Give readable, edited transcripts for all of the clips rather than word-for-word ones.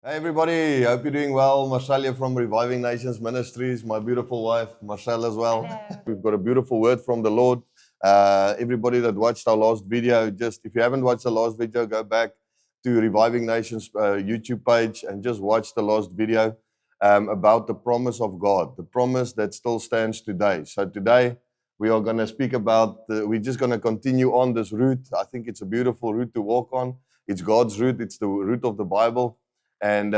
Hey everybody, hope you're doing well. Marcel here from Reviving Nations Ministries, my beautiful wife, Marcel as well. Hello. We've got a beautiful word from the Lord. Everybody that watched our last video, just if you haven't watched the last video, go back to Reviving Nations YouTube page and just watch the last video about the promise of God, the promise that still stands today. So today we are going to speak about, we're just going to continue on this route. I think it's a beautiful route to walk on. It's God's route, it's the route of the Bible. And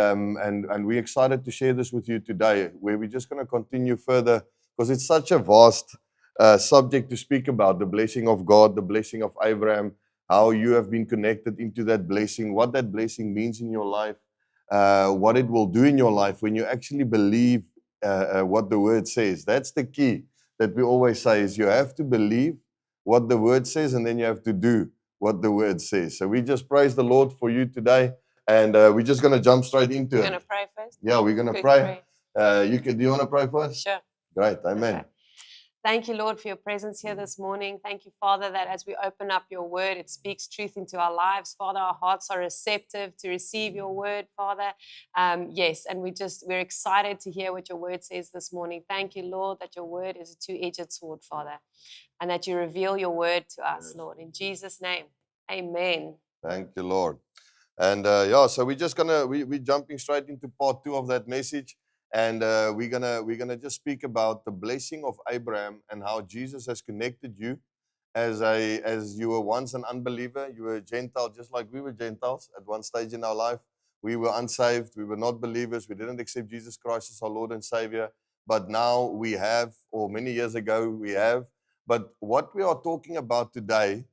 we're excited to share this with you today, where we're just going to continue further because it's such a vast subject to speak about, the blessing of God, the blessing of Abraham, how you have been connected into that blessing, what that blessing means in your life, what it will do in your life when you actually believe what the word says. That's the key that we always say is you have to believe what the word says and then you have to do what the word says. So we just praise the Lord for you today. And we're just going to jump straight into We're it. going to pray first. Yeah, we're going to Quick pray. pray. Do you want to pray first? Sure. Great. Amen. Okay. Thank you, Lord, for your presence here this morning. Thank you, Father, that as we open up your word, it speaks truth into our lives. Father, our hearts are receptive to receive your word, Father. Yes, and we're excited to hear what your word says this morning. Thank you, Lord, that your word is a two-edged sword, Father, and that you reveal your word to us, Yes. Lord. In Jesus' name, amen. Thank you, Lord. And so we're just gonna we're jumping straight into part 2 of that message, and we're gonna just speak about the blessing of Abraham and how Jesus has connected you as you were once an unbeliever, you were a Gentile, just like we were Gentiles at one stage in our life. We were unsaved, we were not believers, we didn't accept Jesus Christ as our Lord and Savior. But now we have, or many years ago we have. But what we are talking about today,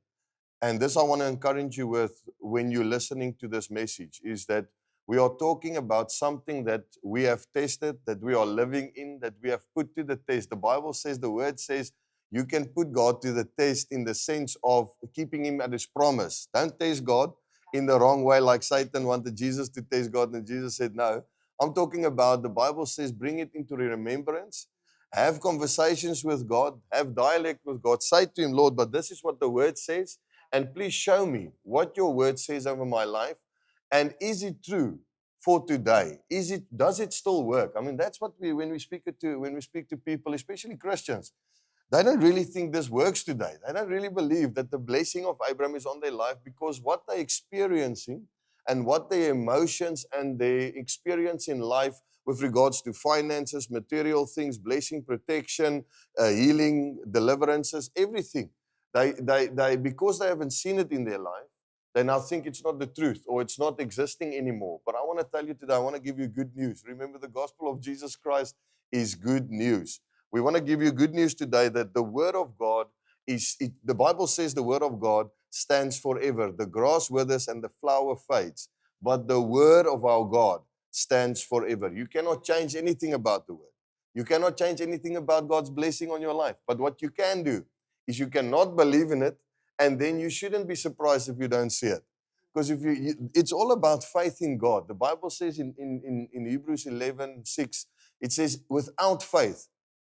and this I want to encourage you with when you're listening to this message, is that we are talking about something that we have tested, that we are living in, that we have put to the test. The Bible says, the word says, you can put God to the test in the sense of keeping him at his promise. Don't test God in the wrong way, like Satan wanted Jesus to test God, and Jesus said no. I'm talking about, the Bible says, bring it into remembrance. Have conversations with God, have dialect with God. Say to him, Lord, but this is what the word says. And please show me what your word says over my life. And is it true for today? Does it still work? I mean, that's what when we speak to people, especially Christians, they don't really think this works today. They don't really believe that the blessing of Abraham is on their life, because what they're experiencing and what their emotions and their experience in life with regards to finances, material things, blessing, protection, healing, deliverances, everything. They because they haven't seen it in their life, they now think it's not the truth or it's not existing anymore. But I want to tell you today, I want to give you good news. Remember, the gospel of Jesus Christ is good news. We want to give you good news today that the word of God the Bible says the word of God stands forever. The grass withers and the flower fades, but the word of our God stands forever. You cannot change anything about the word. You cannot change anything about God's blessing on your life. But what you can do is you cannot believe in it, and then you shouldn't be surprised if you don't see it. Because if it's all about faith in God. The Bible says in Hebrews 11:6, it says, without faith,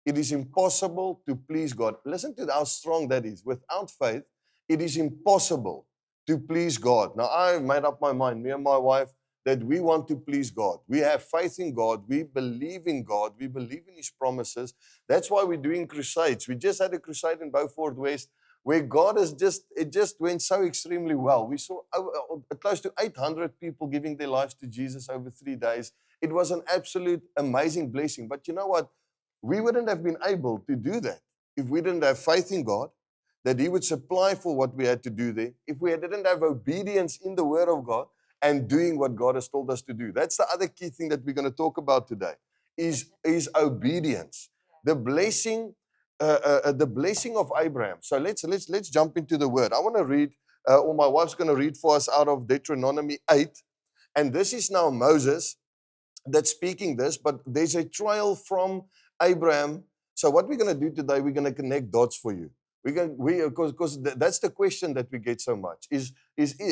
it is impossible to please God. Listen to how strong that is. Without faith, it is impossible to please God. Now, I made up my mind, me and my wife, that we want to please God. We have faith in God. We believe in God. We believe in His promises. That's why we're doing crusades. We just had a crusade in Beaufort West where God it just went so extremely well. We saw close to 800 people giving their lives to Jesus over 3 days. It was an absolute amazing blessing. But you know what? We wouldn't have been able to do that if we didn't have faith in God, that He would supply for what we had to do there, if we didn't have obedience in the Word of God and doing what God has told us to do. That's the other key thing that we're going to talk about today, is obedience. The blessing, the blessing of Abraham. So let's jump into the Word. I want to read, or my wife's going to read for us out of Deuteronomy 8, and this is now Moses that's speaking this, but there's a trial from Abraham. So what we're going to do today, we're going to connect dots for you. Because that's the question that we get so much is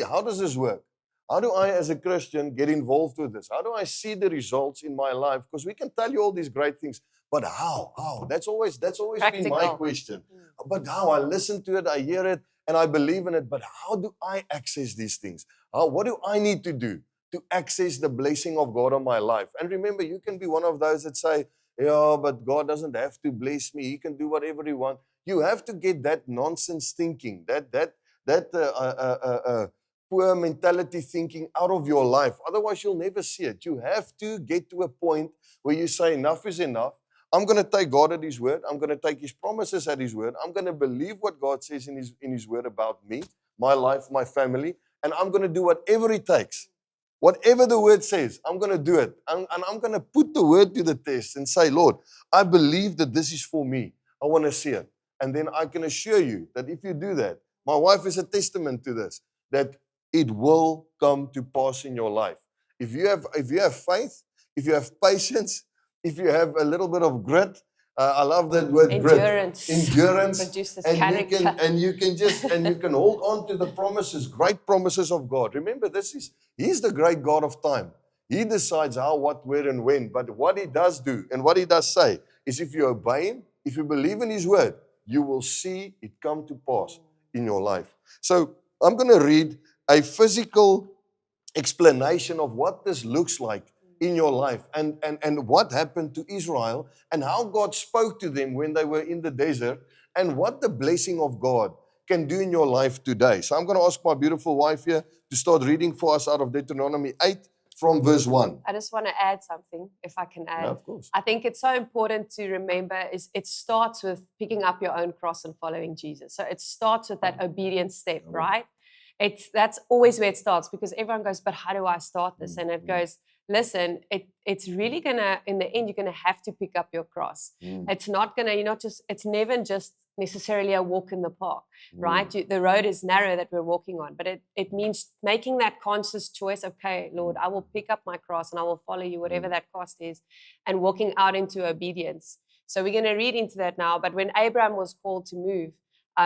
how does this work? How do I, as a Christian, get involved with this? How do I see the results in my life? Because we can tell you all these great things, but how? How? That's always been my question. But how? I listen to it, I hear it, and I believe in it. But how do I access these things? What do I need to do to access the blessing of God on my life. And remember, you can be one of those that say, yeah, but God doesn't have to bless me. He can do whatever He wants. You have to get that nonsense thinking, that poor mentality thinking out of your life. Otherwise, you'll never see it. You have to get to a point where you say, enough is enough. I'm going to take God at His word. I'm going to take His promises at His word. I'm going to believe what God says in His word about me, my life, my family, and I'm going to do whatever it takes. Whatever the word says, I'm going to do it. And I'm going to put the word to the test and say, Lord, I believe that this is for me. I want to see it. And then I can assure you that if you do that, my wife is a testament to this, that it will come to pass in your life. If you have faith, if you have patience, if you have a little bit of grit, I love that word, Endurance. grit. Endurance. Produces And character. you can hold on to the promises, great promises of God. Remember, He's the great God of time. He decides how, what, where, and when. But what He does do and what He does say is if you obey Him, if you believe in His word, you will see it come to pass in your life. So I'm going to read a physical explanation of what this looks like in your life and what happened to Israel and how God spoke to them when they were in the desert and what the blessing of God can do in your life today. So I'm going to ask my beautiful wife here to start reading for us out of Deuteronomy 8 from verse 1. I just want to add something, if I can add. Yeah, of course. I think it's so important to remember is it starts with picking up your own cross and following Jesus. So it starts with that obedience step, right? That's always where it starts, because everyone goes, but how do I start this? And it goes, listen, it's really gonna, in the end, you're gonna have to pick up your cross. It's not gonna, it's never just necessarily a walk in the park, right? The road is narrow that we're walking on, but it means making that conscious choice. Okay, Lord, I will pick up my cross and I will follow you, whatever that cost is, and walking out into obedience. So we're going to read into that now. But when Abraham was called to move,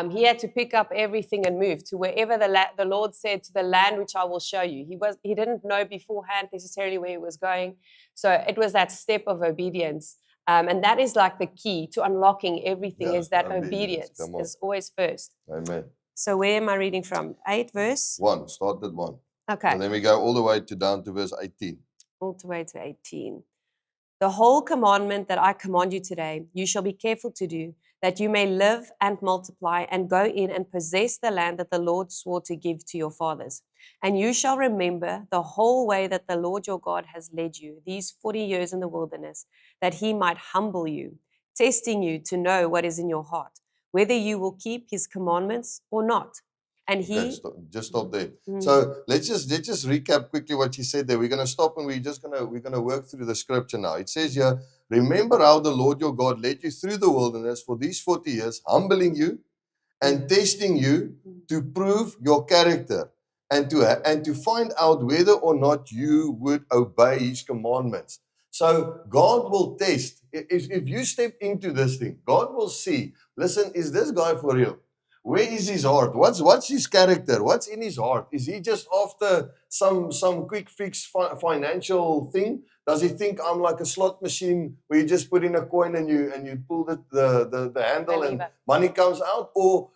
he had to pick up everything and move to wherever the Lord said, to the land which I will show you. He didn't know beforehand necessarily where he was going. So it was that step of obedience. And that is like the key to unlocking everything, is that obedience is always first. Amen. So where am I reading from? 8 verse? 1. Start at 1. Okay. And then we go all the way down to verse 18. All the way to 18. The whole commandment that I command you today, you shall be careful to do, that you may live and multiply and go in and possess the land that the Lord swore to give to your fathers. And you shall remember the whole way that the Lord your God has led you these 40 years in the wilderness, that He might humble you, testing you to know what is in your heart, whether you will keep His commandments or not. And He... Just stop there. So let's just recap quickly what she said there. We're going to stop and we're going to work through the scripture now. It says here, remember how the Lord your God led you through the wilderness for these 40 years, humbling you and testing you to prove your character and to find out whether or not you would obey His commandments. So God will test. If you step into this thing, God will see, listen, is this guy for real? Where is his heart? What's his character? What's in his heart? Is he just after some quick fix financial thing? Does he think I'm like a slot machine where you just put in a coin and you pull the handle and money comes out? Or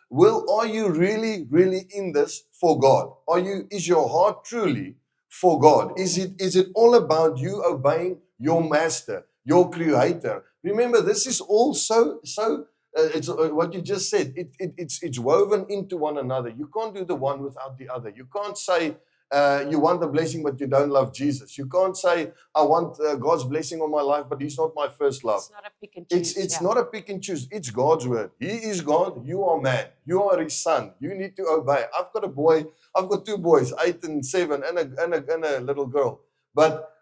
are you really in this for God? Is your heart truly for God? Is it all about you obeying your master, your creator? Remember, this is all so it's what you just said. It's woven into one another. You can't do the one without the other. You can't say you want the blessing, but you don't love Jesus. You can't say I want God's blessing on my life, but He's not my first love. It's not a pick and choose. It's not a pick and choose. It's God's word. He is God. You are man. You are His son. You need to obey. I've got a boy. I've got 2 boys, 8 and 7, and a little girl. But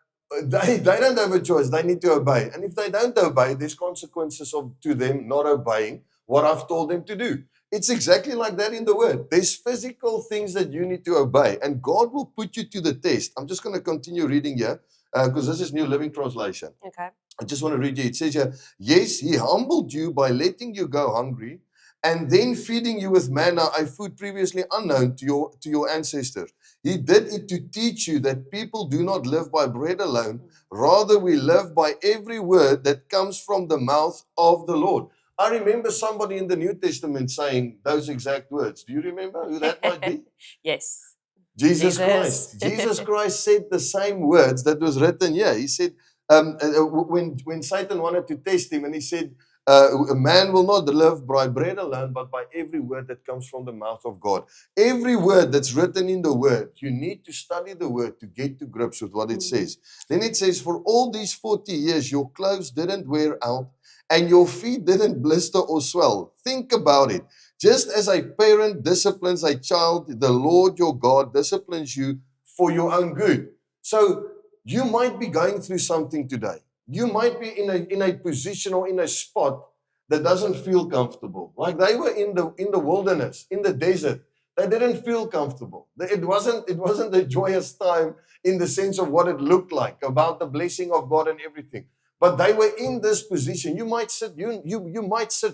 they don't have a choice. They need to obey. And if they don't obey, there's consequences to them not obeying what I've told them to do. It's exactly like that in the word. There's physical things that you need to obey, and God will put you to the test. I'm just going to continue reading here because this is New Living Translation. Okay. I just want to read you. It says here, yes, He humbled you by letting you go hungry and then feeding you with manna, a food previously unknown to your ancestors. He did it to teach you that people do not live by bread alone. Rather, we live by every word that comes from the mouth of the Lord. I remember somebody in the New Testament saying those exact words. Do you remember who that might be? Yes. Jesus Christ. Jesus Christ said the same words that was written here. He said, when Satan wanted to test him, and he said, a man will not live by bread alone, but by every word that comes from the mouth of God. Every word that's written in the word, you need to study the word to get to grips with what it says. Then it says, for all these 40 years, your clothes didn't wear out and your feet didn't blister or swell. Think about it. Just as a parent disciplines a child, the Lord your God disciplines you for your own good. So you might be going through something today. You might be in a position or in a spot that doesn't feel comfortable. Like they were in the wilderness, in the desert. They didn't feel comfortable. It wasn't a joyous time in the sense of what it looked like, about the blessing of God and everything. But they were in this position. You might sit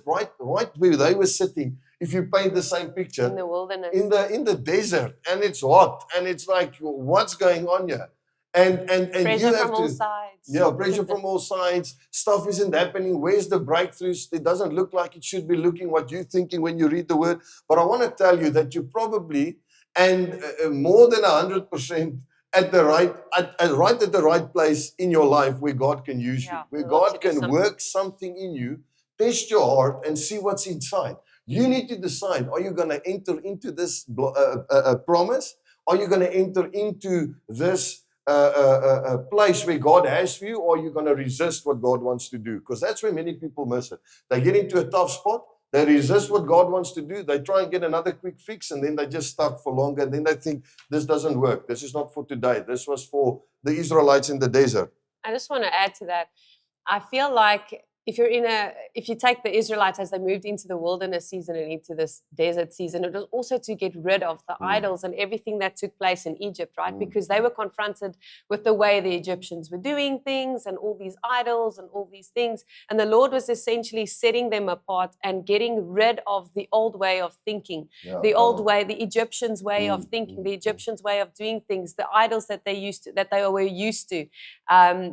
right where they were sitting if you paint the same picture. In the wilderness. In the desert, and it's hot, and it's like, what's going on here? And pressure you have from all sides. Yeah, pressure from all sides. Stuff isn't happening. Where's the breakthroughs? It doesn't look like it should be looking, what you're thinking when you read the word. But I want to tell you that you probably, and more than 100%, at the right at the right place in your life where God can use you, where God can work something in you, test your heart and see what's inside. You need to decide, are you going to enter into this promise? Are you going to enter into this place where God has for you, or are you going to resist what God wants to do? Because that's where many people miss it. They get into a tough spot. They resist what God wants to do. They try and get another quick fix, and then they just stuck for longer. And then they think, this doesn't work. This is not for today. This was for the Israelites in the desert. I just want to add to that. I feel like if you take the Israelites as they moved into the wilderness season and into this desert season, it was also to get rid of the idols and everything that took place in Egypt, right? Because they were confronted with the way the Egyptians were doing things and all these idols and all these things. And the Lord was essentially setting them apart and getting rid of the old way of thinking, the old way, the Egyptians' way of thinking, the Egyptians' way of doing things, the idols that they were used to.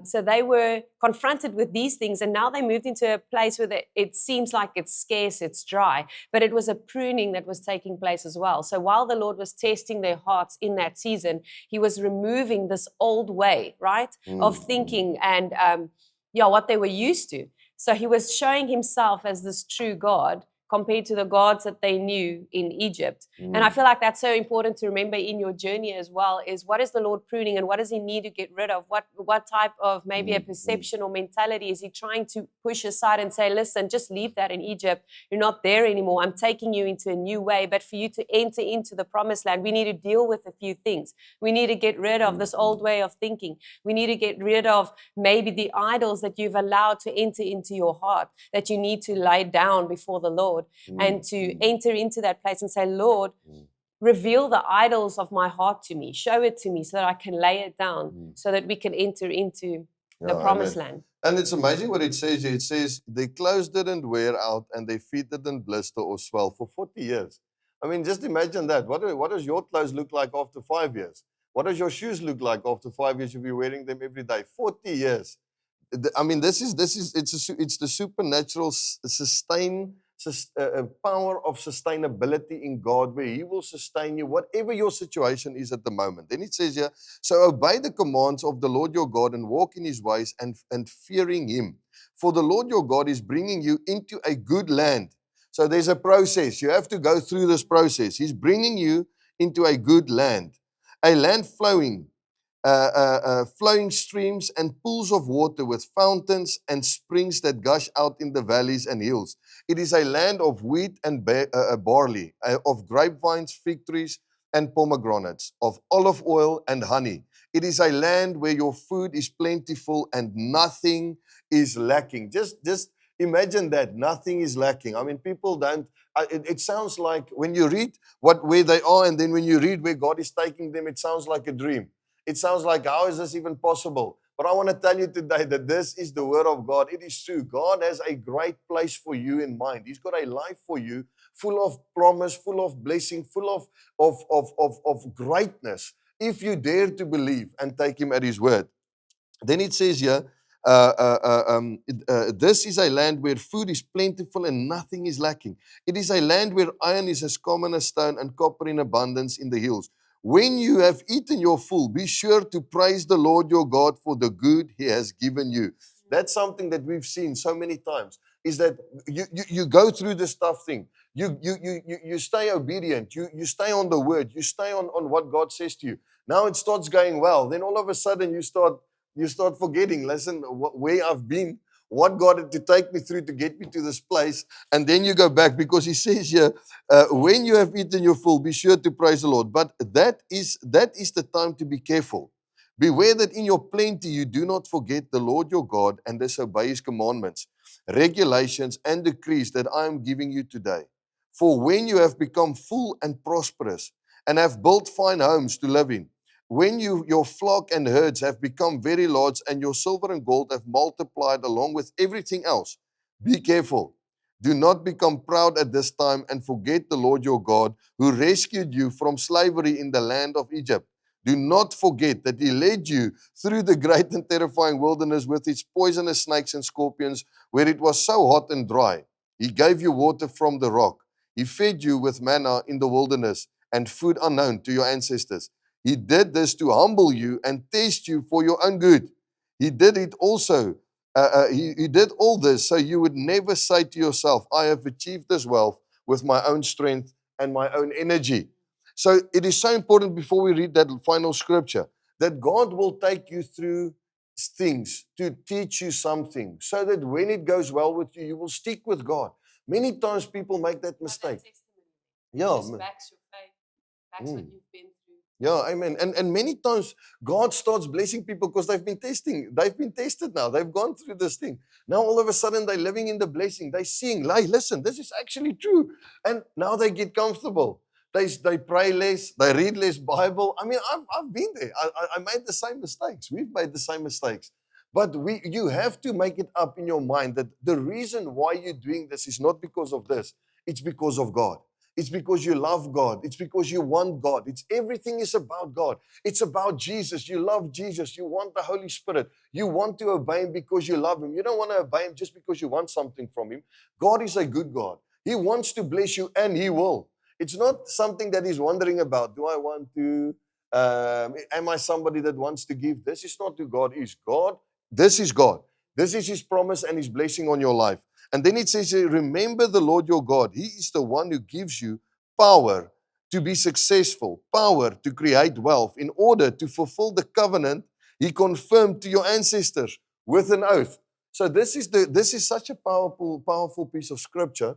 So they were confronted with these things, and now they moved into a place where it seems like it's scarce, it's dry, but it was a pruning that was taking place as well. So while the Lord was testing their hearts in that season, he was removing this old way, right, of thinking and what they were used to. So he was showing himself as this true God compared to the gods that they knew in Egypt. And I feel like that's so important to remember in your journey as well, is what is the Lord pruning and what does he need to get rid of? What type of maybe a perception or mentality is he trying to push aside and say, listen, just leave that in Egypt. You're not there anymore. I'm taking you into a new way. But for you to enter into the promised land, we need to deal with a few things. We need to get rid of this old way of thinking. We need to get rid of maybe the idols that you've allowed to enter into your heart, that you need to lay down before the Lord. And to enter into that place and say, Lord, reveal the idols of my heart to me. Show it to me so that I can lay it down so that we can enter into the promised land. And it's amazing what it says here. It says, their clothes didn't wear out and their feet didn't blister or swell for 40 years. I mean, just imagine that. What does your clothes look like after 5 years? What does your shoes look like after 5 years if you're wearing them every day? 40 years. I mean, it's the supernatural power of sustainability in God, where he will sustain you, whatever your situation is at the moment. Then it says here, so obey the commands of the Lord your God and walk in his ways and fearing him. For the Lord your God is bringing you into a good land. So there's a process. You have to go through this process. He's bringing you into a good land, a land flowing streams and pools of water with fountains and springs that gush out in the valleys and hills. It is a land of wheat and barley, of grapevines, fig trees, and pomegranates, of olive oil and honey. It is a land where your food is plentiful and nothing is lacking. Just imagine that, nothing is lacking. I mean, people don't. It sounds like when you read where they are, and then when you read where God is taking them, it sounds like a dream. It sounds like, how is this even possible? But I want to tell you today that this is the word of God. It is true. God has a great place for you in mind. He's got a life for you full of promise, full of blessing, full of greatness. If you dare to believe and take him at his word. Then it says here, this is a land where food is plentiful and nothing is lacking. It is a land where iron is as common as stone and copper in abundance in the hills, When you have eaten your full, be sure to praise the Lord your God for the good he has given you. That's something that we've seen so many times, is that you go through this tough thing. You stay obedient. You stay on the word. You stay on what God says to you. Now it starts going well. Then all of a sudden you start forgetting, listen, where I've been, what God had to take me through to get me to this place. And then you go back, because he says here, when you have eaten your full, be sure to praise the Lord. But that is the time to be careful. Beware that in your plenty you do not forget the Lord your God and disobey his commandments, regulations, and decrees that I am giving you today. For when you have become full and prosperous and have built fine homes to live in, when your flock and herds have become very large and your silver and gold have multiplied along with everything else, be careful. Do not become proud at this time and forget the Lord your God, who rescued you from slavery in the land of Egypt. Do not forget that he led you through the great and terrifying wilderness with its poisonous snakes and scorpions, where it was so hot and dry. He gave you water from the rock. He fed you with manna in the wilderness and food unknown to your ancestors. He did this to humble you and test you for your own good. He did it also. He did all this so you would never say to yourself, I have achieved this wealth with my own strength and my own energy. So it is so important, before we read that final scripture, that God will take you through things to teach you something, so that when it goes well with you, you will stick with God. Many times people make that mistake. Yeah. Just backs your faith, backs what you've been through. Yeah, amen. And many times God starts blessing people because they've been testing. They've been tested now. They've gone through this thing. Now all of a sudden they're living in the blessing. They're seeing, hey, listen, this is actually true. And now they get comfortable. They pray less. They read less Bible. I mean, I've been there. I made the same mistakes. We've made the same mistakes. But you have to make it up in your mind that the reason why you're doing this is not because of this. It's because of God. It's because you love God. It's because you want God. Everything is about God. It's about Jesus. You love Jesus. You want the Holy Spirit. You want to obey him because you love him. You don't want to obey him just because you want something from him. God is a good God. He wants to bless you, and he will. It's not something that he's wondering about. Do I want to? Am I somebody that wants to give? This is not who God is. God, this is God. This is his promise and his blessing on your life. And then it says, remember the Lord your God. He is the one who gives you power to be successful, power to create wealth, in order to fulfill the covenant he confirmed to your ancestors with an oath. So this is such a powerful piece of scripture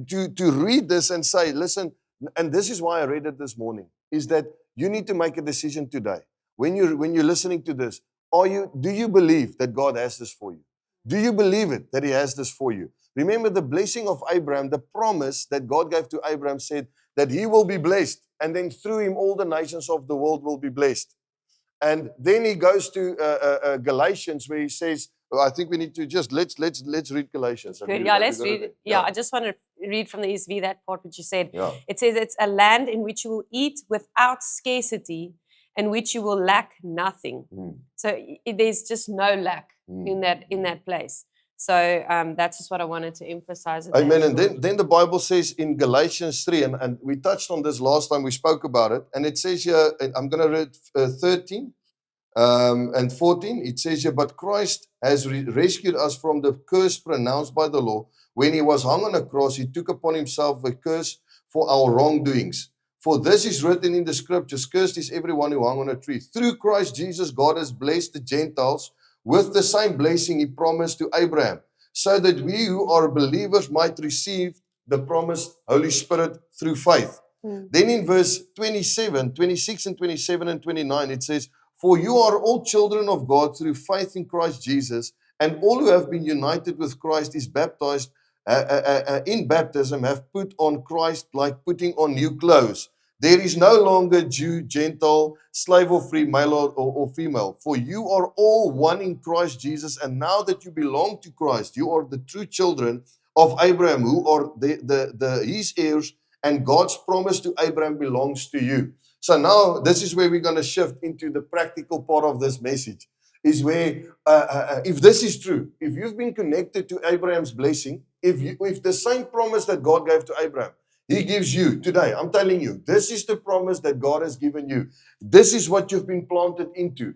to read this and say, listen, and this is why I read it this morning, is that you need to make a decision today. When you're listening to this, do you believe that God has this for you? Do you believe it, that he has this for you? Remember the blessing of Abraham, the promise that God gave to Abraham said that he will be blessed, and then through him all the nations of the world will be blessed. And then he goes to Galatians, where he says, I think we need to just let's read Galatians. Good. Yeah, let's read it. Yeah, I just want to read from the ESV that part which you said. Yeah. It says, it's a land in which you will eat without scarcity, and which you will lack nothing. So there's just no lack in that place. So that's just what I wanted to emphasize. Amen. And then the Bible says in Galatians 3, and we touched on this last time we spoke about it, and it says here, I'm going to read 13 and 14. It says here, but Christ has rescued us from the curse pronounced by the law. When he was hung on a cross, he took upon himself a curse for our wrongdoings. For this is written in the scriptures, cursed is everyone who hung on a tree. Through Christ Jesus, God has blessed the Gentiles with the same blessing he promised to Abraham, so that we who are believers might receive the promised Holy Spirit through faith. Then in verse 26 and 27 and 29, it says, for you are all children of God through faith in Christ Jesus, and all who have been united with Christ is baptized in baptism, have put on Christ like putting on new clothes. There is no longer Jew, Gentile, slave or free, male or female. For you are all one in Christ Jesus. And now that you belong to Christ, you are the true children of Abraham, who are his heirs, and God's promise to Abraham belongs to you. So now this is where we're going to shift into the practical part of this message, is where if this is true, if you've been connected to Abraham's blessing, if the same promise that God gave to Abraham, He gives you today. I'm telling you, this is the promise that God has given you. This is what you've been planted into.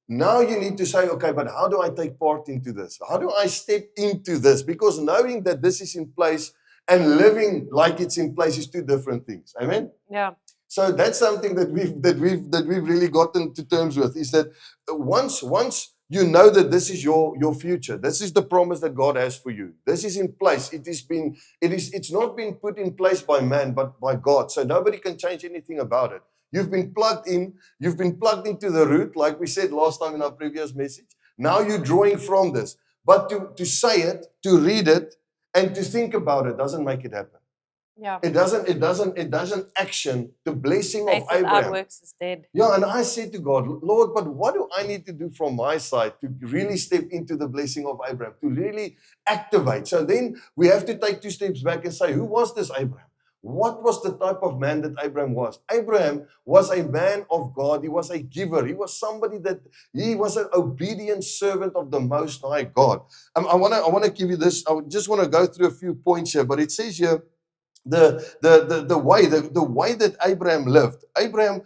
Now you need to say, okay, but how do I take part into this? How do I step into this? Because knowing that this is in place and living like it's in place is two different things. Amen? Yeah. So that's something that we've really gotten to terms with, is that once you know that this is your future, this is the promise that God has for you. This is in place. It's not been put in place by man, but by God. So nobody can change anything about it. You've been plugged in. You've been plugged into the root, like we said last time in our previous message. Now you're drawing from this. But to say it, to read it, and to think about it doesn't make it happen. Yeah. It doesn't action the blessing Faith of without Abraham. works is dead. Yeah, and I said to God, Lord, but what do I need to do from my side to really step into the blessing of Abraham, to really activate? So then we have to take 2 steps back and say, who was this Abraham? What was the type of man that Abraham was? Abraham was a man of God. He was a giver. He was somebody that he was an obedient servant of the Most High God. I want to give you this. I just want to go through a few points here, but it says here, the way that Abraham lived. Abraham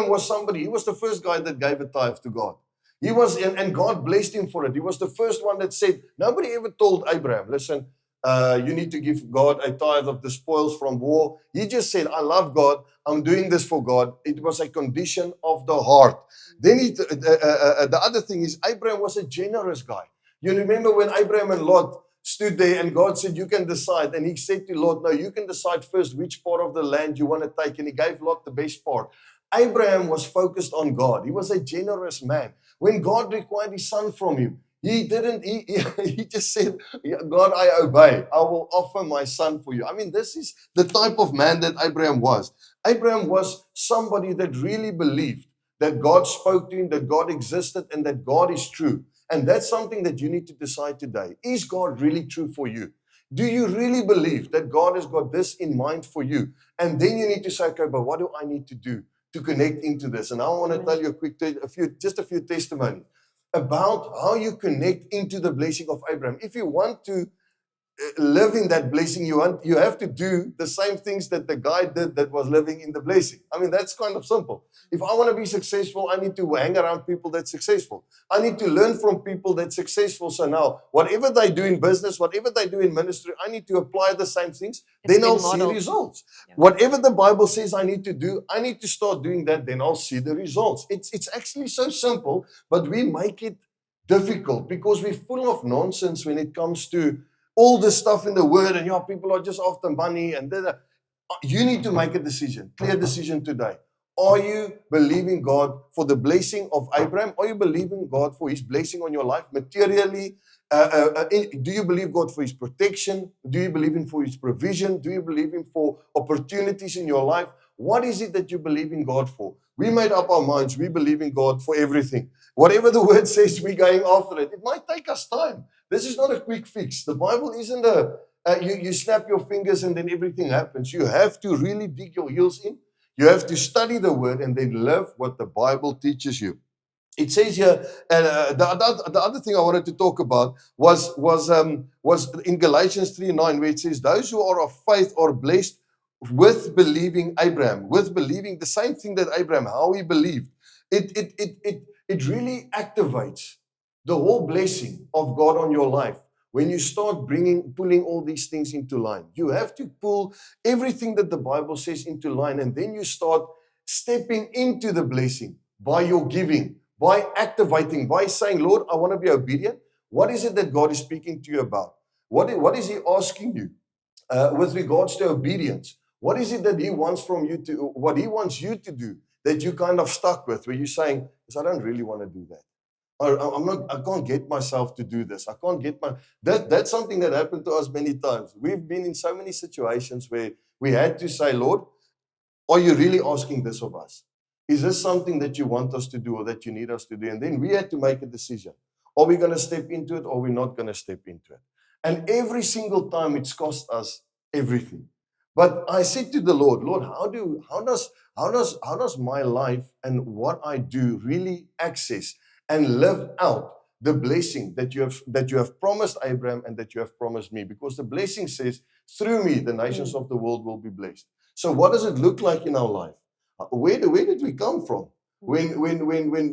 was somebody. He was the first guy that gave a tithe to God. He was, and God blessed him for it. He was the first one that said, nobody ever told Abraham, listen, you need to give God a tithe of the spoils from war. He just said, I love God. I'm doing this for God. It was a condition of the heart. Then the other thing is, Abraham was a generous guy. You remember when Abraham and Lot stood there and God said, you can decide. And he said to Lot, no, you can decide first which part of the land you want to take. And he gave Lot the best part. Abraham was focused on God. He was a generous man. When God required his son from him, he just said, God, I obey. I will offer my son for you. I mean, this is the type of man that Abraham was. Abraham was somebody that really believed that God spoke to him, that God existed, and that God is true. And that's something that you need to decide today. Is God really true for you? Do you really believe that God has got this in mind for you? And then you need to say, okay, but what do I need to do to connect into this? And I want to tell you just a few testimonies about how you connect into the blessing of Abraham. If you want to live in that blessing, you have to do the same things that the guy did that was living in the blessing. I mean, that's kind of simple. If I want to be successful, I need to hang around people that's successful. I need to learn from people that's successful. So now, whatever they do in business, whatever they do in ministry, I need to apply the same things. Then I'll see results. Yeah. Whatever the Bible says I need to do, I need to start doing that. Then I'll see the results. It's actually so simple, but we make it difficult because we're full of nonsense when it comes to all this stuff in the word, and people are just after money. And you need to make a decision, clear decision today. Are you believing God for the blessing of Abraham? Are you believing God for his blessing on your life materially? Do you believe God for his protection? Do you believe him for his provision? Do you believe him for opportunities in your life? What is it that you believe in God for? We made up our minds. We believe in God for everything. Whatever the word says, we're going after it. It might take us time. This is not a quick fix. The Bible isn't you snap your fingers and then everything happens. You have to really dig your heels in. You have to study the word and then live what the Bible teaches you. It says here, the other thing I wanted to talk about was in Galatians 3:9, where it says, those who are of faith are blessed with believing Abraham, with believing the same thing that Abraham, how he believed. It really activates the whole blessing of God on your life. When you start pulling all these things into line, you have to pull everything that the Bible says into line, and then you start stepping into the blessing by your giving, by activating, by saying, Lord, I want to be obedient. What is it that God is speaking to you about? What is he asking you with regards to obedience? What is it that he wants from you what he wants you to do that you kind of stuck with, where you're saying, I don't really want to do that. I can't get myself to do this. I can't get that's something that happened to us many times. We've been in so many situations where we had to say, Lord, are you really asking this of us? Is this something that you want us to do or that you need us to do? And then we had to make a decision. Are we going to step into it or are we not going to step into it? And every single time it's cost us everything. But I said to the Lord, how does my life and what I do really access and live out the blessing that you have promised Abraham and that you have promised me? Because the blessing says through me, the nations of the world will be blessed. So what does it look like in our life? Where did we come from? When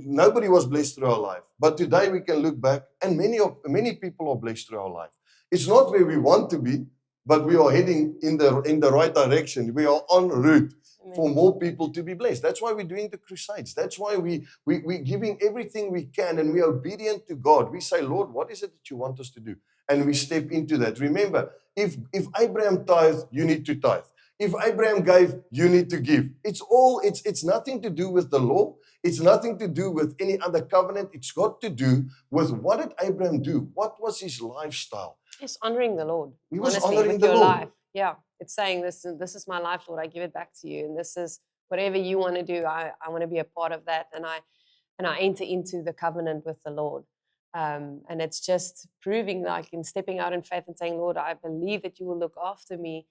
nobody was blessed through our life. But today we can look back, and many people are blessed through our life. It's not where we want to be, but we are heading in the right direction. We are en route for more people to be blessed. That's why we're doing the crusades. That's why we're giving everything we can, and we're obedient to God. We say, Lord, what is it that you want us to do? And we step into that. Remember, if Abraham tithed, you need to tithe. If Abraham gave, you need to give. It's nothing to do with the law. It's nothing to do with any other covenant. It's got to do with what did Abraham do? What was his lifestyle? It's honoring the Lord. He was honestly, honoring with the your Lord. life. Yeah. It's saying this is my life, Lord. I give it back to you. And this is whatever you want to do. I want to be a part of that. And I enter into the covenant with the Lord. And it's just proving, like, in stepping out in faith and saying, Lord, I believe that you will look after me.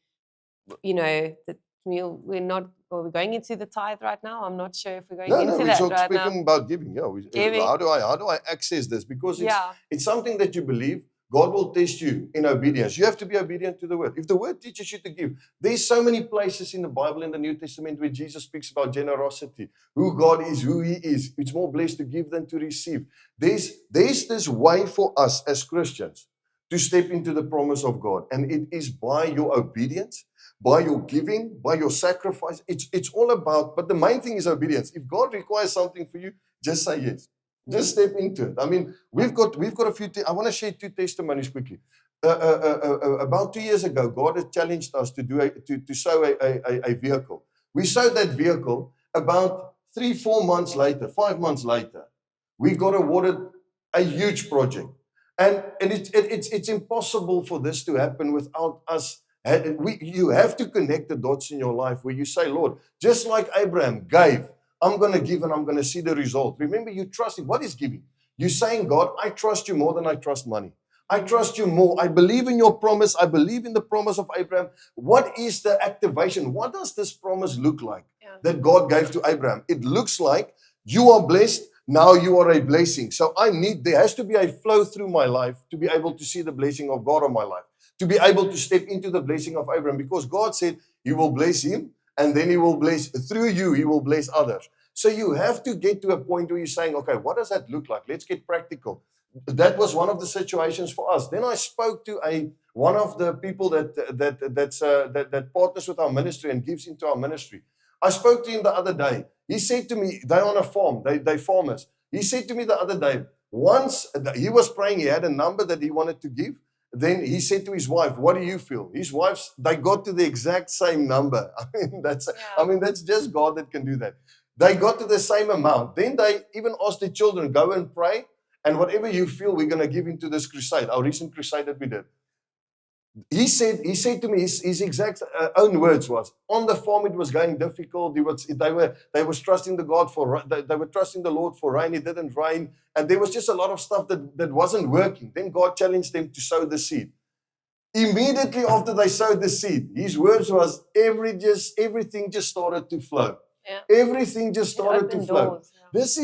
You know, that we're going into the tithe right now. I'm not sure if we're going into we're that talking right now. speaking about giving. Yeah, Giving. How do I access this? Because Yeah. it's something that you believe. God will test you in obedience. You have to be obedient to the word. If the word teaches you to give, there's so many places in the Bible, in the New Testament, where Jesus speaks about generosity, who God is, who He is. It's more blessed to give than to receive. There's this way for us as Christians to step into the promise of God, and it is by your obedience, by your giving, by your sacrifice. It's all about. But the main thing is obedience. If God requires something for you, just say yes. Just step into it. I mean, we've got a few. I want to share 2 testimonies quickly. About 2 years ago, God has challenged us to sow a vehicle. We sowed that vehicle. About 3-4 months later, 5 months later, we got awarded a huge project, and it's impossible for this to happen without us. You have to connect the dots in your life where you say, Lord, just like Abraham gave, I'm going to give and I'm going to see the result. Remember, you trust Him. What is giving? You're saying, God, I trust you more than I trust money. I trust you more. I believe in your promise. I believe in the promise of Abraham. What is the activation? What does this promise look like that God gave to Abraham? It looks like you are blessed. Now you are a blessing. So there has to be a flow through my life to be able to see the blessing of God on my life, to be able to step into the blessing of Abraham, because God said He will bless him. And then He will bless, through you, He will bless others. So you have to get to a point where you're saying, okay, what does that look like? Let's get practical. That was one of the situations for us. Then I spoke to one of the people that partners with our ministry and gives into our ministry. I spoke to him the other day. He said to me, they're on a farm, they farmers. He said to me the other day, once he was praying, he had a number that he wanted to give. Then he said to his wife, what do you feel? His wife's, they got to the exact same number. I mean, that's just God that can do that. They got to the same amount. Then they even asked the children, go and pray. And whatever you feel, we're going to give into this crusade, our recent crusade that we did. He said to me, his exact own words was, on the farm it was going difficult. They were trusting the God for, they were trusting the Lord for rain. It didn't rain, and there was just a lot of stuff that wasn't working. Then God challenged them to sow the seed. Immediately after they sowed the seed, his words was, everything just started to flow. Yeah. Everything just started to flow. Doors, yeah. This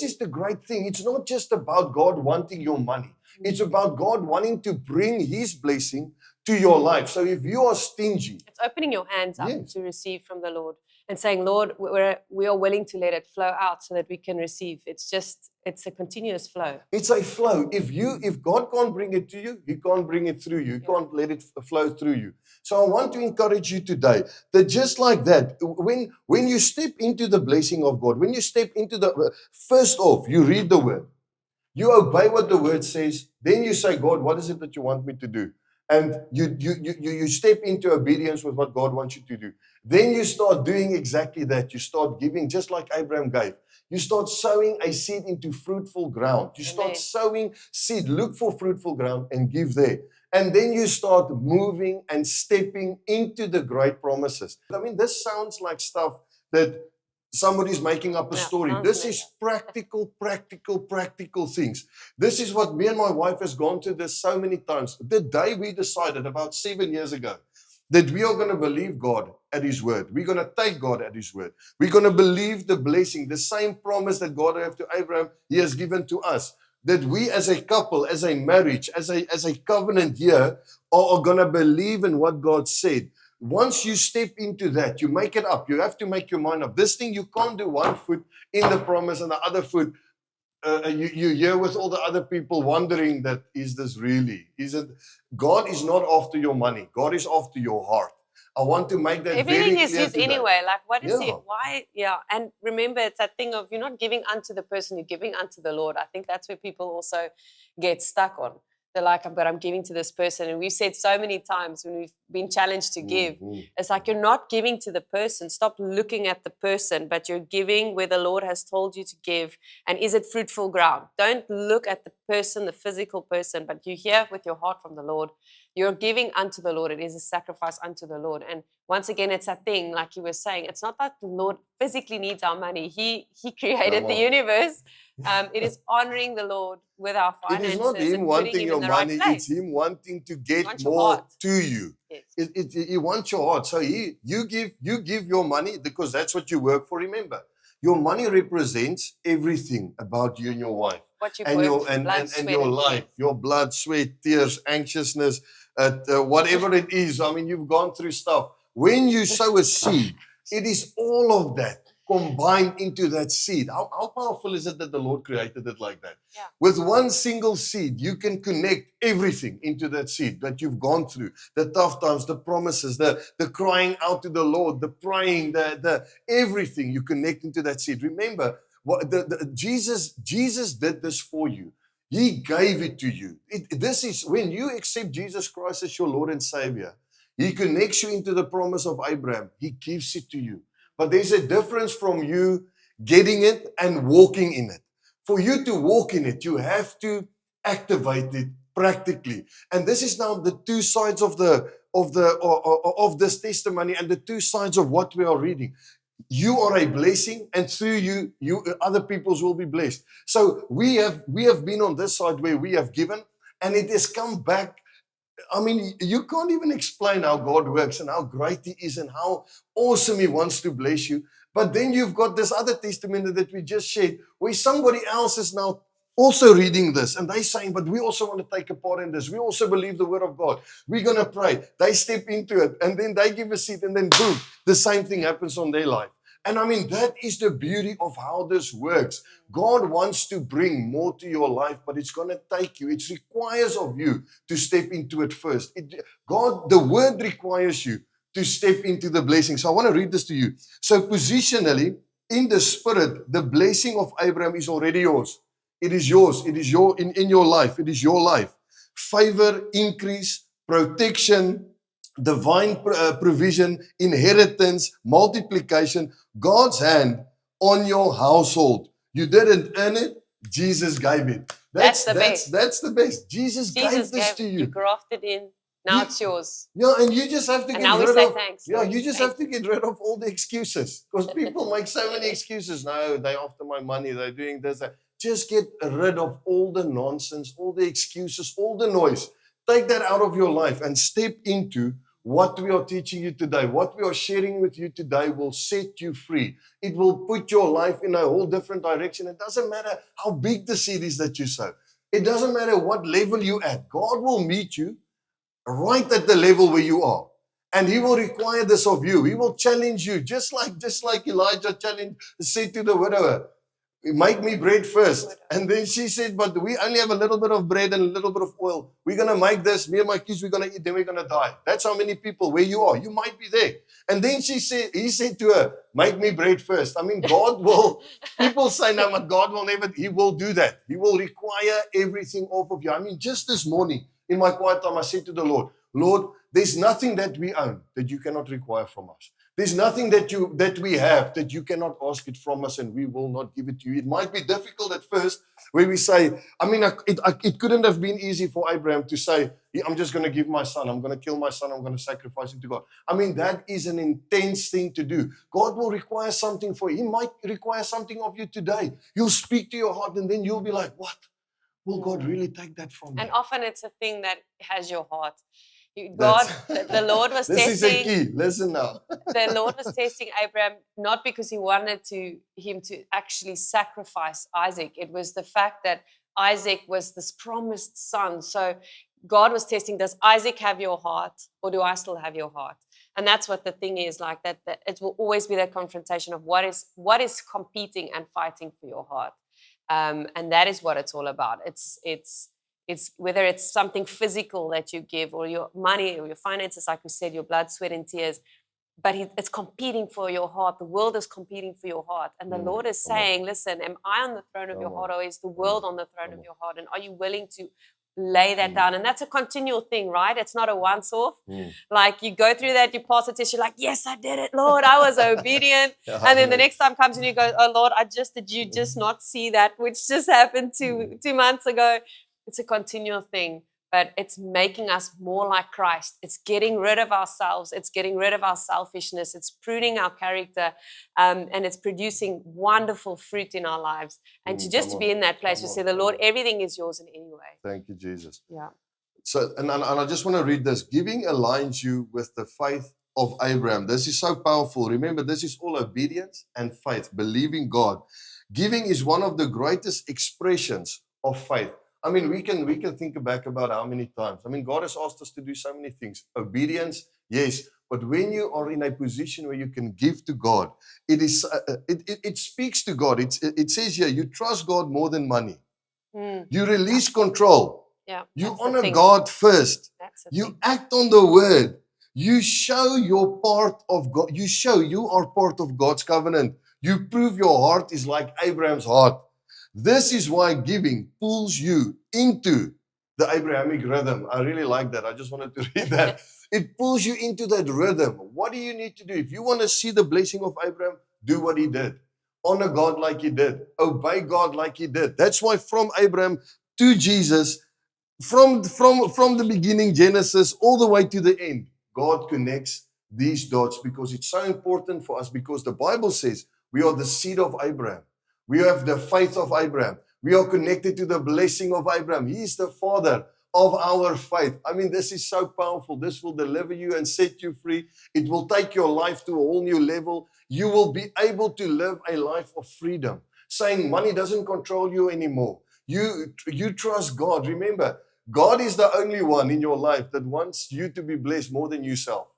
is the great thing. It's not just about God wanting your money. It's about God wanting to bring His blessing to your life. So if you are stingy, it's opening your hands up Yes. to receive from the Lord and saying, Lord, we are willing to let it flow out so that we can receive. It's a continuous flow. it's a flow. If God can't bring it to you, He can't bring it through you. He can't let it flow through you. So I want to encourage you today that just like that, when you step into the blessing of God, when you step into first off, you read the word. You obey what the word says. Then you say, God, what is it that you want me to do? And you step into obedience with what God wants you to do. Then you start doing exactly that. You start giving just like Abraham gave. You start sowing a seed into fruitful ground. You start Amen. sowing seed. Look for fruitful ground and give there. And then you start moving and stepping into the great promises. I mean, this sounds like stuff that somebody's making up a Yeah, story. sounds This like is practical things. This is what me and my wife has gone to this so many times. The day we decided about 7 years ago that we are going to believe God at His word. We're going to take God at His word. We're going to believe the blessing, the same promise that God gave to Abraham, He has given to us. that we as a couple, as a marriage, as a covenant here are going to believe in what God said. Once you step into that, you make it up. You have to make your mind up. This thing, you can't do one foot in the promise and the other foot. You're here with all the other people wondering that, is this really? Is it? God is not after your money. God is after your heart. I want to make that Everything very is clear His today. anyway. Like, what is Yeah. it? Why? Yeah. And remember, it's that thing of you're not giving unto the person, you're giving unto the Lord. I think that's where people also get stuck on. They're like, but I'm giving to this person. And we've said so many times when we've been challenged to give, Mhm. it's like you're not giving to the person. Stop looking at the person, but you're giving where the Lord has told you to give. And is it fruitful ground? Don't look at the person, the physical person, but you hear with your heart from the Lord. You're giving unto the Lord. It is a sacrifice unto the Lord. And once again, it's that thing, like you were saying, it's not that the Lord physically needs our money. He created Come the on. universe. It is honoring the Lord with our It finances is not him and putting wanting him your in the right money, place. it's him wanting to get wants your more heart. to you. Yes. He wants your heart. So you give your money because that's what you work for. Remember, your money represents everything about you and your wife. What you And work your for, and, blood, and, sweat, and your and life, tears. your blood, sweat, tears, anxiousness, whatever it is. I mean, you've gone through stuff. When you sow a seed, it is all of that combined into that seed. How powerful is it that the Lord created it like that? Yeah. With one single seed, you can connect everything into that seed that you've gone through. The tough times, the promises, the crying out to the Lord, the praying, the everything you connect into that seed. Remember, what Jesus did this for you. He gave it to you. This is when you accept Jesus Christ as your Lord and Savior. He connects you into the promise of Abraham. He gives it to you. But there's a difference from you getting it and walking in it. For you to walk in it, you have to activate it practically. And this is now the two sides of this testimony and the two sides of what we are reading. You are a blessing, and through you other peoples will be blessed. So we have been on this side where we have given, and it has come back. I mean, you can't even explain how God works and how great He is and how awesome He wants to bless you. But then you've got this other testimony that we just shared, where somebody else is now also reading this, and they're saying, but we also want to take a part in this. We also believe the word of God. We're going to pray. They step into it, and then they give a seed, and then boom, the same thing happens on their life. And I mean, that is the beauty of how this works. God wants to bring more to your life, but it's going to take you. It requires of you to step into it first. The word requires you to step into the blessing. So I want to read this to you. So positionally, in the spirit, the blessing of Abraham is already yours. It is yours. It is in your life. It is your life. Favor, increase, protection, divine provision, inheritance, multiplication, God's hand on your household. You didn't earn it. Jesus gave it. That's the best. That's the best. Jesus gave this to you. You grafted in. Now it's yours. Yeah, and you just have to And get now we rid say of. thanks, Yeah, Lord. you just Thank have to get rid of all the excuses because people make so many excuses. No, they're after my money. They're doing this. That. Just get rid of all the nonsense, all the excuses, all the noise. Take that out of your life and step into what we are teaching you today. What we are sharing with you today will set you free. It will put your life in a whole different direction. It doesn't matter how big the seed is that you sow. It doesn't matter what level you're at. God will meet you right at the level where you are. And He will require this of you. He will challenge you, just like Elijah said to the widower, make me bread first. And then she said, but we only have a little bit of bread and a little bit of oil. We're going to make this. Me and my kids, we're going to eat, then we're going to die. That's how many people where you are. You might be there. And then he said to her, make me bread first. I mean, God will, people say, no, but God will never, He will do that. He will require everything off of you. I mean, just this morning in my quiet time, I said to the Lord, there's nothing that we own that you cannot require from us. There's nothing that we have that you cannot ask it from us, and we will not give it to you. It might be difficult at first, where we say, I mean, it couldn't have been easy for Abraham to say, I'm just going to give my son. I'm going to kill my son. I'm going to sacrifice him to God. I mean, that is an intense thing to do. God will require something for you. He might require something of you today. You'll speak to your heart, and then you'll be like, what? Will God really take that from me? And often it's a thing that has your heart. The Lord was this testing. This is a key. Listen now. The Lord was testing Abraham not because He wanted him to actually sacrifice Isaac. It was the fact that Isaac was this promised son. So God was testing, does Isaac have your heart, or do I still have your heart? And that's what the thing is, like that it will always be that confrontation of what is competing and fighting for your heart. And that is what it's all about. It's whether it's something physical that you give, or your money or your finances, like we said, your blood, sweat, and tears. But it's competing for your heart. The world is competing for your heart. And the Lord is come on. saying, listen, am I on the throne of Come your heart, on. or is the world on the throne Come of on. your heart? And are you willing to lay that down? And that's a continual thing, right? It's not a once-off. Like you go through that, you pass a test, you're like, yes, I did it, Lord, I was obedient. And then the next time comes and you go, oh Lord, did you just not see that which just happened 2 months ago? It's a continual thing. But it's making us more like Christ. It's getting rid of ourselves. It's getting rid of our selfishness. It's pruning our character, and it's producing wonderful fruit in our lives. And to be in that place, we say, the Lord, everything is yours in any way. Thank you, Jesus. Yeah. So, and I just want to read this. Giving aligns you with the faith of Abraham. This is so powerful. Remember, this is all obedience and faith, believing God. Giving is one of the greatest expressions of faith. I mean, we can think back about how many times. I mean, God has asked us to do so many things. Obedience, yes. But when you are in a position where you can give to God, it speaks to God. It says here, you trust God more than money. You release control. Yeah, you honor God first. You act on the word. You show your part of God. You show you are part of God's covenant. You prove your heart is like Abraham's heart. This is why giving pulls you into the Abrahamic rhythm. I really like that. I just wanted to read that. It pulls you into that rhythm. What do you need to do? If you want to see the blessing of Abraham, do what he did. Honor God like he did. Obey God like he did. That's why from Abraham to Jesus, from the beginning, Genesis, all the way to the end, God connects these dots because it's so important for us, because the Bible says we are the seed of Abraham. We have the faith of Abraham. We are connected to the blessing of Abraham. He is the father of our faith. I mean, this is so powerful. This will deliver you and set you free. It will take your life to a whole new level. You will be able to live a life of freedom, saying money doesn't control you anymore. You trust God. Remember, God is the only one in your life that wants you to be blessed more than yourself.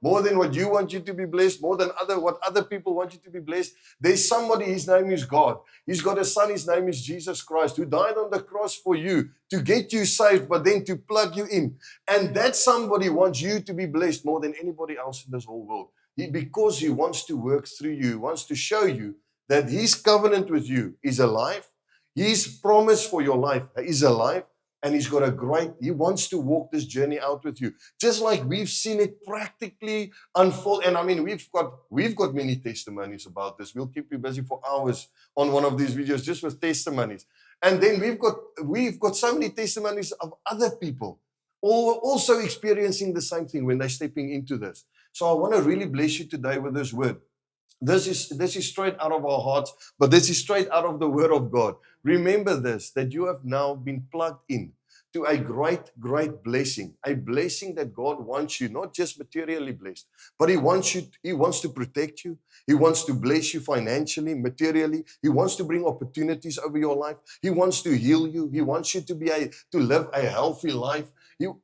More than what you want you to be blessed, more than what other people want you to be blessed. There's somebody, his name is God. He's got a son, his name is Jesus Christ, who died on the cross for you to get you saved, but then to plug you in. And that somebody wants you to be blessed more than anybody else in this whole world. Because he wants to work through you, he wants to show you that his covenant with you is alive. His promise for your life is alive. And he wants to walk this journey out with you. Just like we've seen it practically unfold. And I mean, we've got many testimonies about this. We'll keep you busy for hours on one of these videos just with testimonies. And then we've got so many testimonies of other people also experiencing the same thing when they're stepping into this. So I want to really bless you today with this word. This is straight out of our hearts, but this is straight out of the word of God. Remember this, that you have now been plugged in to a great, great blessing, a blessing that God wants you, not just materially blessed, but He wants to protect you. He wants to bless you financially, materially. He wants to bring opportunities over your life. He wants to heal you. He wants you to live a healthy life.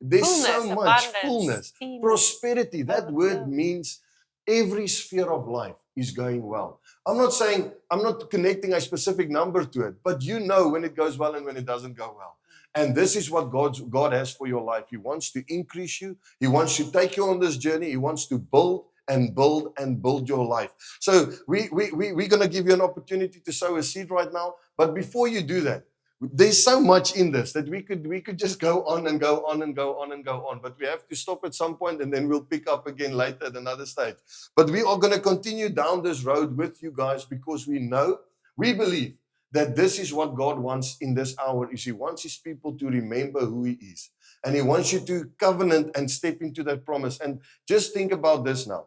There's so much fullness, prosperity. That word means every sphere of life is going well. I'm not connecting a specific number to it, but you know when it goes well and when it doesn't go well. And this is what God has for your life. He wants to increase you. He wants to take you on this journey. He wants to build and build and build your life. So we're going to give you an opportunity to sow a seed right now. But before you do that, there's so much in this that we could just go on and go on and go on and go on. But we have to stop at some point and then we'll pick up again later at another stage. But we are going to continue down this road with you guys because we believe that this is what God wants in this hour. Is He wants His people to remember who He is. And He wants you to covenant and step into that promise. And just think about this now.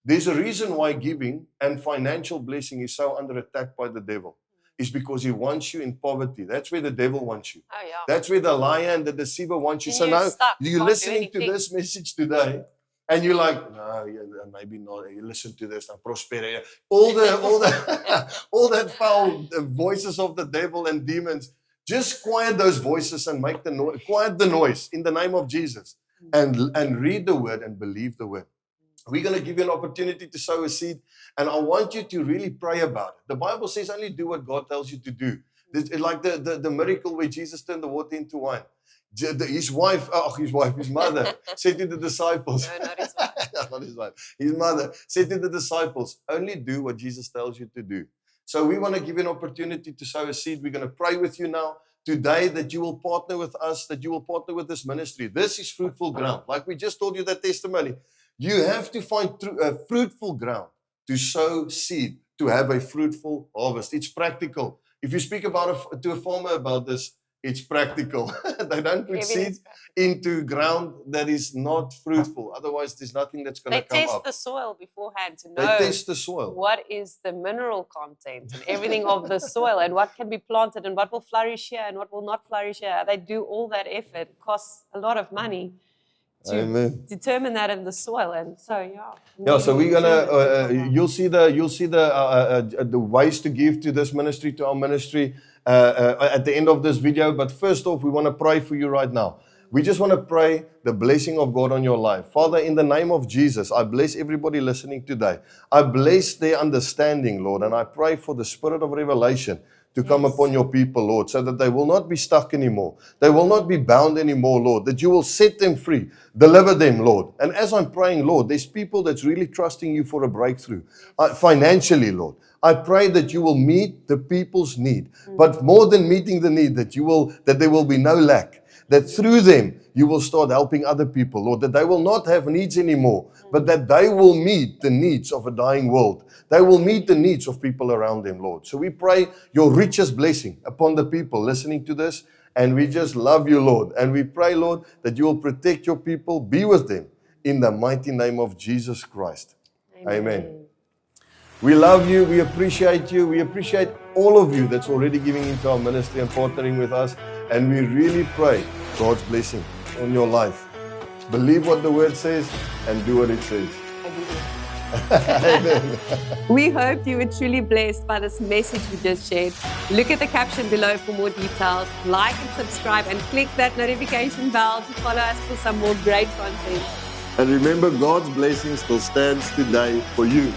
There's a reason why giving and financial blessing is so under attack by the devil. Is because he wants you in poverty. That's where the devil wants you. Oh, yeah. That's where the liar and the deceiver wants you. And so you're now stuck. you're listening to this message today, and you're like, no, maybe not. You listen to this, prosperity. All that foul voices of the devil and demons. Just quiet those voices and make the noise, quiet the noise in the name of Jesus, and read the word and believe the word. We're going to give you an opportunity to sow a seed, and I want you to really pray about it. The Bible says only do what God tells you to do. It's like the miracle where Jesus turned the water into wine. His mother said to the disciples, No, not his wife. not his wife, his mother said to the disciples, only do what Jesus tells you to do. So we want to give you an opportunity to sow a seed. We're going to pray with you now today that you will partner with us, that you will partner with this ministry. This is fruitful ground. Like we just told you that testimony. You have to find fruitful ground to sow seed, to have a fruitful harvest. It's practical. If you speak to a farmer about this, it's practical. They don't put seeds into ground that is not fruitful. Otherwise, there's nothing that's going to come up. They test the soil beforehand to They know test the soil. what is the mineral content and everything of the soil and what can be planted and what will flourish here and what will not flourish here. They do all that effort. It costs a lot of money to determine that in the soil. And so, so we're gonna. You'll see the ways to give to this ministry, to our ministry, at the end of this video. But first off, we want to pray for you right now. We just want to pray the blessing of God on your life. Father, in the name of Jesus, I bless everybody listening today. I bless their understanding, Lord, and I pray for the spirit of revelation to come upon your people, Lord, so that they will not be stuck anymore. They will not be bound anymore, Lord, that you will set them free, deliver them, Lord. And as I'm praying, Lord, there's people that's really trusting you for a breakthrough, financially, Lord. I pray that you will meet the people's need, but more than meeting the need, that there will be no lack, that through them you will start helping other people, Lord, that they will not have needs anymore, but that they will meet the needs of a dying world. They will meet the needs of people around them, Lord. So we pray your richest blessing upon the people listening to this, and we just love you, Lord. And we pray, Lord, that you will protect your people, be with them, in the mighty name of Jesus Christ. Amen. We love you. We appreciate you. We appreciate all of you that's already giving into our ministry and partnering with us. And we really pray God's blessing on your life. Believe what the word says and do what it says. Amen. We hope you were truly blessed by this message we just shared. Look at the caption below for more details. Like and subscribe and click that notification bell to follow us for some more great content. And remember, God's blessing still stands today for you.